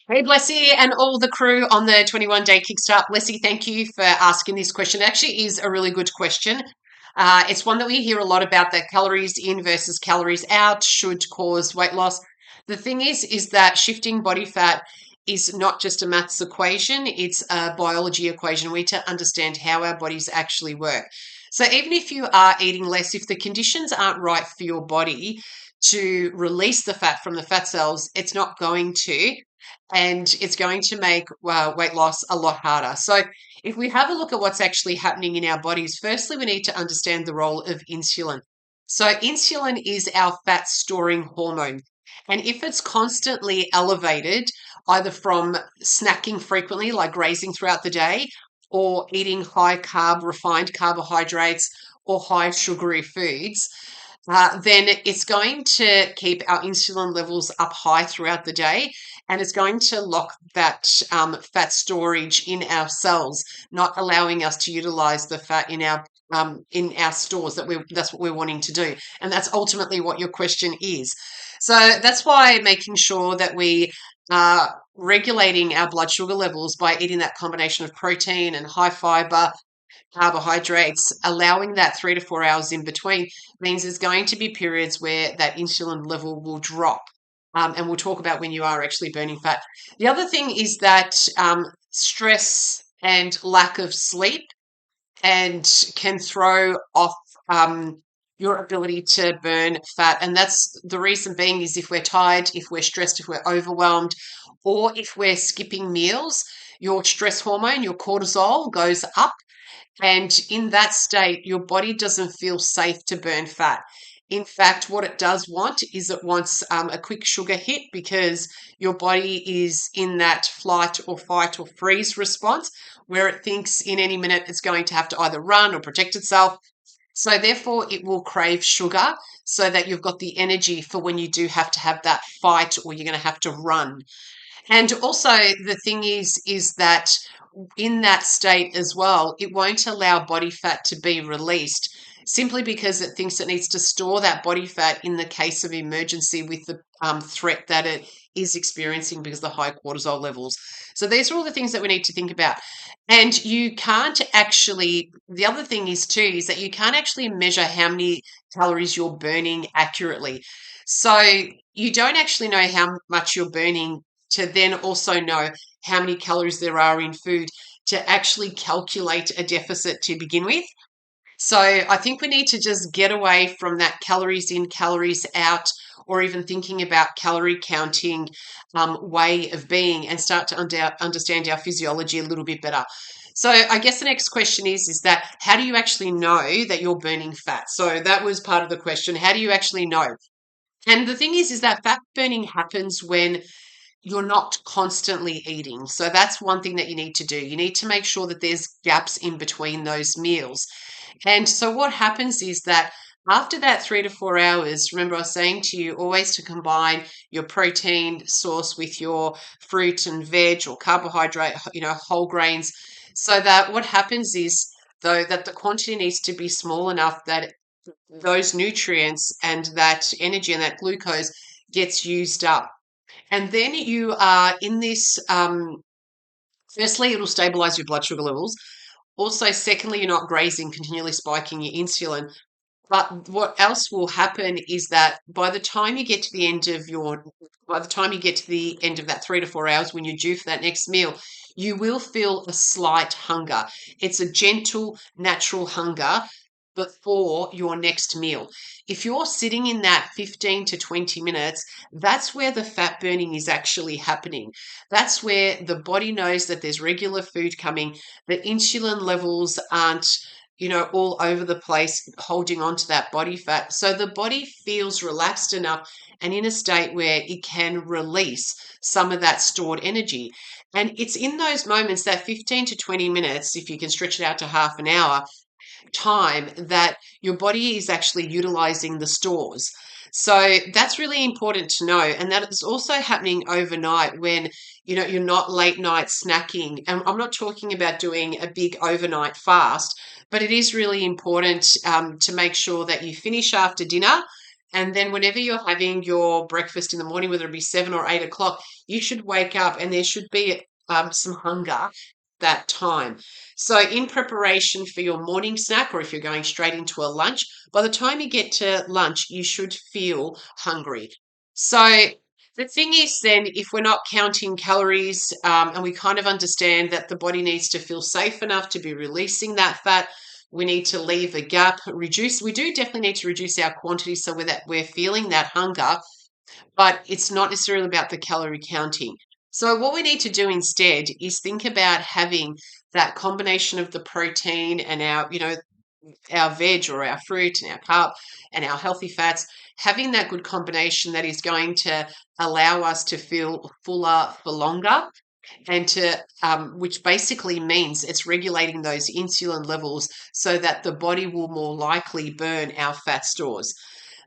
Hey, Blessy, and all the crew on the 21-day Kickstart. Blessy, thank you for asking this question. It actually is a really good question. It's one that we hear a lot about, that calories in versus calories out should cause weight loss. The thing is that shifting body fat is not just a maths equation, it's a biology equation. We need to understand how our bodies actually work. So even if you are eating less, if the conditions aren't right for your body to release the fat from the fat cells, it's not going to, and it's going to make weight loss a lot harder. So, if we have a look at what's actually happening in our bodies, firstly, we need to understand the role of insulin. So, insulin is our fat storing hormone. And if it's constantly elevated, either from snacking frequently, like grazing throughout the day, or eating high carb, refined carbohydrates, or high sugary foods, then it's going to keep our insulin levels up high throughout the day, and it's going to lock that fat storage in our cells, not allowing us to utilize the fat in our stores. That's what we're wanting to do, and that's ultimately what your question is. So that's why making sure that we are regulating our blood sugar levels by eating that combination of protein and high fiber carbohydrates, allowing that 3 to 4 hours in between, means there's going to be periods where that insulin level will drop. And we'll talk about when you are actually burning fat. The other thing is that stress and lack of sleep and can throw off your ability to burn fat. And that's the reason being is if we're tired, if we're stressed, if we're overwhelmed, or if we're skipping meals, your stress hormone, your cortisol, goes up, and in that state, your body doesn't feel safe to burn fat. In fact, what it does want is it wants a quick sugar hit, because your body is in that flight or fight or freeze response where it thinks in any minute it's going to have to either run or protect itself. So, therefore, it will crave sugar so that you've got the energy for when you do have to have that fight or you're going to have to run. And also, the thing is that in that state as well, it won't allow body fat to be released, simply because it thinks it needs to store that body fat in the case of emergency with the threat that it is experiencing because of the high cortisol levels. So these are all the things that we need to think about. And you can't actually, the other thing is too, is that you can't actually measure how many calories you're burning accurately. So you don't actually know how much you're burning to then also know how many calories there are in food to actually calculate a deficit to begin with. So I think we need to just get away from that calories in, calories out, or even thinking about calorie counting way of being, and start to understand our physiology a little bit better. So I guess the next question is that how do you actually know that you're burning fat? So that was part of the question. How do you actually know? And the thing is that fat burning happens when you're not constantly eating. So that's one thing that you need to do. You need to make sure that there's gaps in between those meals. And so what happens is that after that 3 to 4 hours, remember I was saying to you always to combine your protein source with your fruit and veg or carbohydrate, whole grains, so that what happens is, though, that the quantity needs to be small enough that those nutrients and that energy and that glucose gets used up. And then you are in this, firstly, it'll stabilize your blood sugar levels. Also, secondly, you're not grazing, continually spiking your insulin. But what else will happen is that by the time you get to the end of that 3 to 4 hours when you're due for that next meal, you will feel a slight hunger. It's a gentle, natural hunger before your next meal. If you're sitting in that 15 to 20 minutes, that's where the fat burning is actually happening. That's where the body knows that there's regular food coming, that insulin levels aren't, all over the place holding on to that body fat. So the body feels relaxed enough and in a state where it can release some of that stored energy. And it's in those moments, that 15 to 20 minutes, if you can stretch it out to half an hour, time, that your body is actually utilizing the stores. So that's really important to know. And that is also happening overnight when, you're not late night snacking. And I'm not talking about doing a big overnight fast, but it is really important to make sure that you finish after dinner And then whenever you're having your breakfast in the morning, whether it be 7 or 8 o'clock, you should wake up and there should be some hunger that time. So, in preparation for your morning snack, or if you're going straight into a lunch, by the time you get to lunch, you should feel hungry. So, the thing is, then, if we're not counting calories and we kind of understand that the body needs to feel safe enough to be releasing that fat, we need to leave a gap, reduce. We do definitely need to reduce our quantity so we're feeling that hunger, but it's not necessarily about the calorie counting. So what we need to do instead is think about having that combination of the protein and our veg or our fruit and our carb and our healthy fats, having that good combination that is going to allow us to feel fuller for longer and which basically means it's regulating those insulin levels so that the body will more likely burn our fat stores.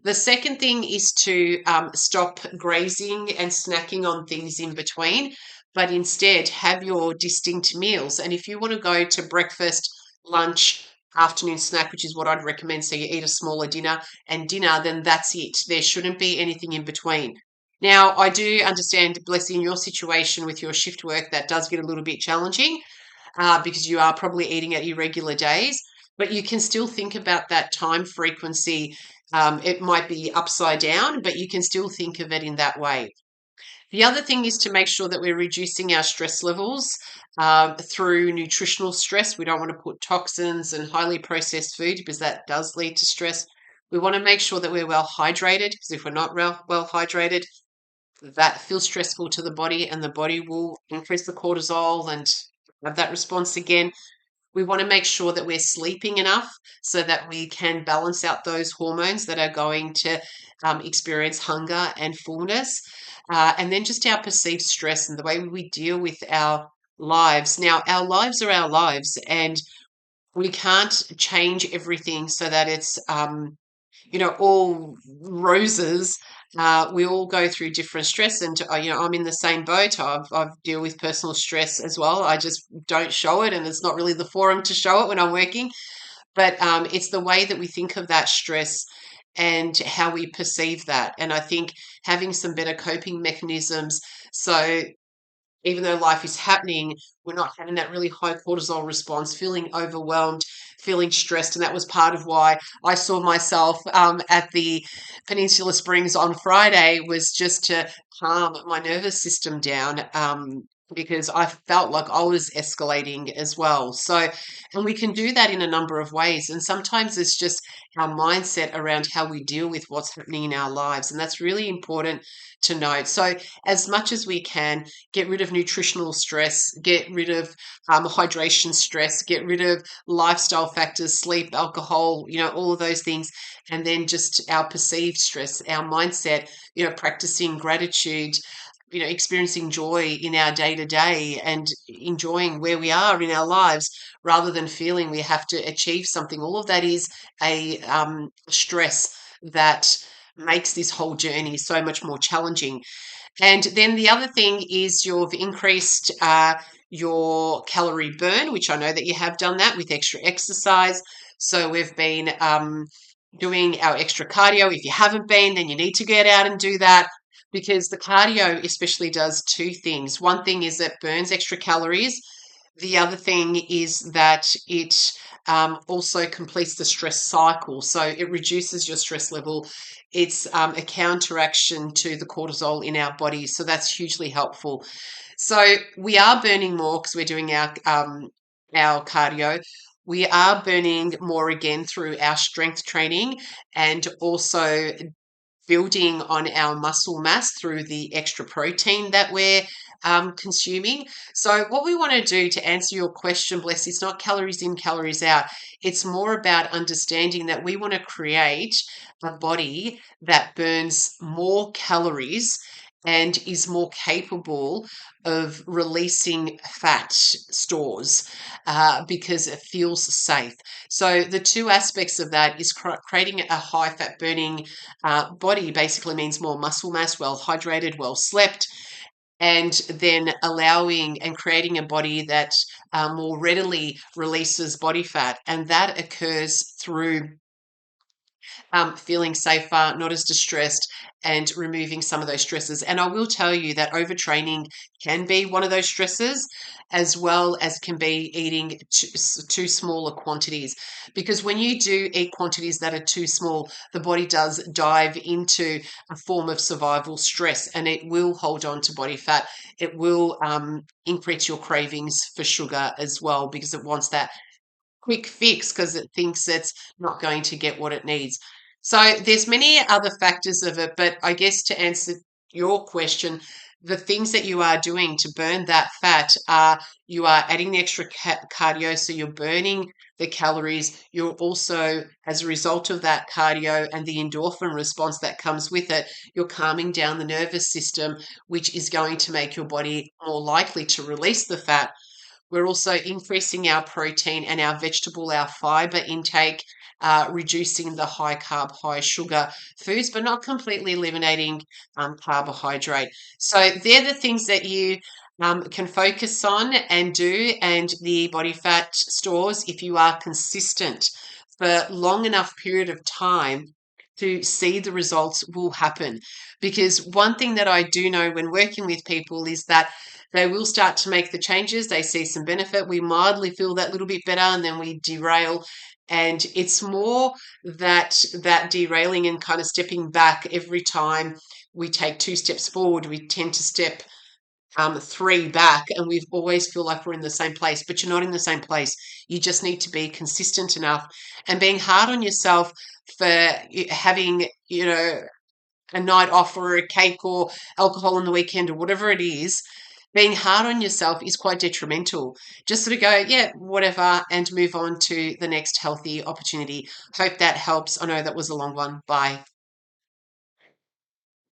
The second thing is to stop grazing and snacking on things in between, but instead have your distinct meals. And if you want to go to breakfast, lunch, afternoon snack, which is what I'd recommend, so you eat a smaller dinner and dinner, then that's it. There shouldn't be anything in between. Now, I do understand, Blessing, in your situation with your shift work, that does get a little bit challenging because you are probably eating at irregular days, but you can still think about that time frequency. It might be upside down, but you can still think of it in that way. The other thing is to make sure that we're reducing our stress levels through nutritional stress. We don't want to put toxins and highly processed food because that does lead to stress. We want to make sure that we're well hydrated because if we're not well hydrated, that feels stressful to the body and the body will increase the cortisol and have that response again. We want to make sure that we're sleeping enough so that we can balance out those hormones that are going to experience hunger and fullness. And then just our perceived stress and the way we deal with our lives. Now, our lives are our lives, and we can't change everything so that it's all roses. We all go through different stress, and I'm in the same boat. I've deal with personal stress as well. I just don't show it, and it's not really the forum to show it when I'm working. But it's the way that we think of that stress and how we perceive that. And I think having some better coping mechanisms, so even though life is happening, we're not having that really high cortisol response, feeling overwhelmed, feeling stressed. And that was part of why I saw myself at the Peninsula Springs on Friday, was just to calm my nervous system down. Because I felt like I was escalating as well. So, and we can do that in a number of ways. And sometimes it's just our mindset around how we deal with what's happening in our lives. And that's really important to note. So, as much as we can, get rid of nutritional stress, get rid of hydration stress, get rid of lifestyle factors, sleep, alcohol, all of those things, and then just our perceived stress, our mindset, practicing gratitude, experiencing joy in our day to day and enjoying where we are in our lives rather than feeling we have to achieve something. All of that is a stress that makes this whole journey so much more challenging. And then the other thing is you've increased your calorie burn, which I know that you have done that with extra exercise. So we've been doing our extra cardio. If you haven't been, then you need to get out and do that because the cardio especially does two things. One thing is it burns extra calories. The other thing is that it also completes the stress cycle. So it reduces your stress level. It's a counteraction to the cortisol in our body. So that's hugely helpful. So we are burning more because we're doing our cardio. We are burning more again through our strength training and also building on our muscle mass through the extra protein that we're consuming. So, what we want to do to answer your question, Bless, is not calories in, calories out. It's more about understanding that we want to create a body that burns more calories and is more capable of releasing fat stores because it feels safe. So the two aspects of that is creating a high fat burning body basically means more muscle mass, well hydrated, well slept, and then allowing and creating a body that more readily releases body fat. And that occurs through feeling safer, not as distressed, and removing some of those stresses. And I will tell you that overtraining can be one of those stresses, as well as can be eating too smaller quantities. Because when you do eat quantities that are too small, the body does dive into a form of survival stress, and it will hold on to body fat. It will increase your cravings for sugar as well, because it wants that quick fix because it thinks it's not going to get what it needs. So there's many other factors of it, but I guess to answer your question, the things that you are doing to burn that fat are you are adding the extra cardio, so you're burning the calories. You're also, as a result of that cardio and the endorphin response that comes with it, you're calming down the nervous system, which is going to make your body more likely to release the fat. We're also increasing our protein and our vegetable, our fiber intake, reducing the high carb, high sugar foods, but not completely eliminating carbohydrate. So they're the things that you can focus on and do, and the body fat stores, if you are consistent for long enough period of time to see the results, will happen. Because one thing that I do know when working with people is that they will start to make the changes. They see some benefit. We mildly feel that little bit better, and then we derail. And it's more that derailing and kind of stepping back every time we take 2 steps forward. We tend to step 3 back, and we always feel like we're in the same place. But you're not in the same place. You just need to be consistent enough, and being hard on yourself for having, a night off or a cake or alcohol on the weekend or whatever it is. Being hard on yourself is quite detrimental. Just sort of go, yeah, whatever, and move on to the next healthy opportunity. Hope that helps. I know that was a long one. Bye.